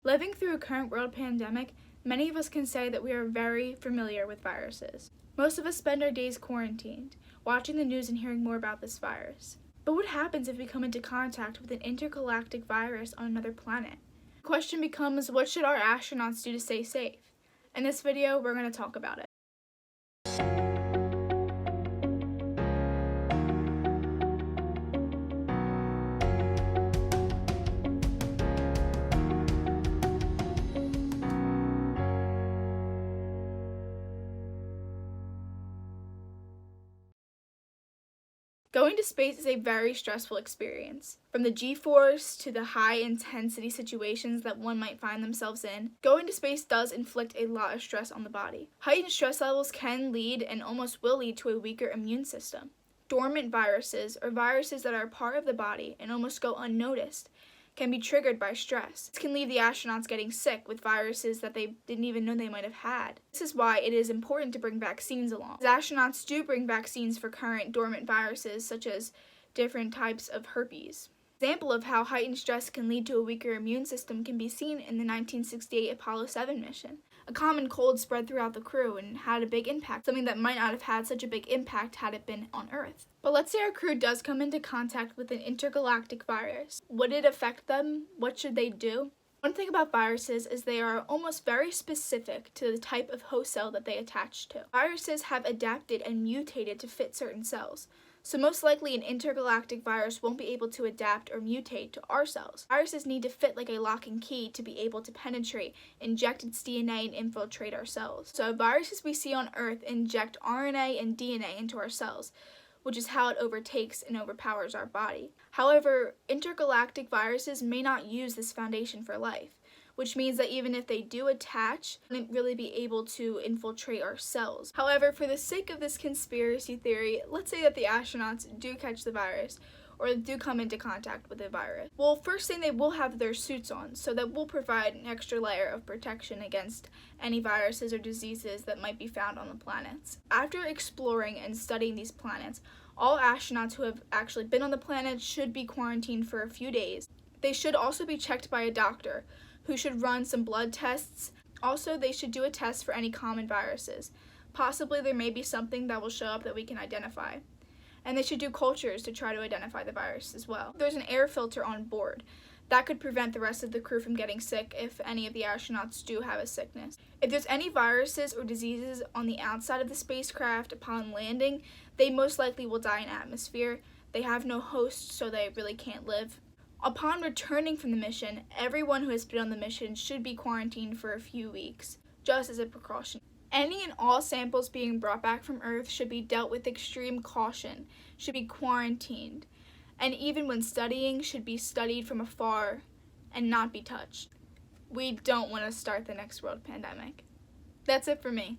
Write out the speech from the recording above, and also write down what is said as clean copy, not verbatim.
Living through a current world pandemic, many of us can say that we are very familiar with viruses. Most of us spend our days quarantined, watching the news and hearing more about this virus. But what happens if we come into contact with an intergalactic virus on another planet? The question becomes, what should our astronauts do to stay safe? In this video, we're going to talk about it. Going to space is a very stressful experience. From the G-force to the high-intensity situations that one might find themselves in, going to space does inflict a lot of stress on the body. Heightened stress levels can lead and almost will lead to a weaker immune system. Dormant viruses, or viruses that are part of the body and almost go unnoticed, can be triggered by stress. This can leave the astronauts getting sick with viruses that they didn't even know they might have had. This is why it is important to bring vaccines along. As astronauts do bring vaccines for current dormant viruses, such as different types of herpes. An example of how heightened stress can lead to a weaker immune system can be seen in the 1968 Apollo 7 mission. A common cold spread throughout the crew and had a big impact, something that might not have had such a big impact had it been on Earth. But let's say our crew does come into contact with an intergalactic virus. Would it affect them? What should they do? One thing about viruses is they are almost very specific to the type of host cell that they attach to. Viruses have adapted and mutated to fit certain cells. So most likely an intergalactic virus won't be able to adapt or mutate to our cells. Viruses need to fit like a lock and key to be able to penetrate, inject its DNA and infiltrate our cells. So viruses we see on Earth inject RNA and DNA into our cells, which is how it overtakes and overpowers our body. However, intergalactic viruses may not use this foundation for life, which means that even if they do attach, they wouldn't really be able to infiltrate our cells. However, for the sake of this conspiracy theory, let's say that the astronauts do catch the virus, or do come into contact with the virus. Well, first thing, they will have their suits on, so that will provide an extra layer of protection against any viruses or diseases that might be found on the planets. After exploring and studying these planets, all astronauts who have actually been on the planet should be quarantined for a few days. They should also be checked by a doctor, who should run some blood tests. Also, they should do a test for any common viruses. Possibly there may be something that will show up that we can identify. And they should do cultures to try to identify the virus as well. There's an air filter on board. That could prevent the rest of the crew from getting sick if any of the astronauts do have a sickness. If there's any viruses or diseases on the outside of the spacecraft upon landing, they most likely will die in atmosphere. They have no host, so they really can't live. Upon returning from the mission, everyone who has been on the mission should be quarantined for a few weeks, just as a precaution. Any and all samples being brought back from Earth should be dealt with extreme caution, should be quarantined, and even when studying, should be studied from afar and not be touched. We don't want to start the next world pandemic. That's it for me.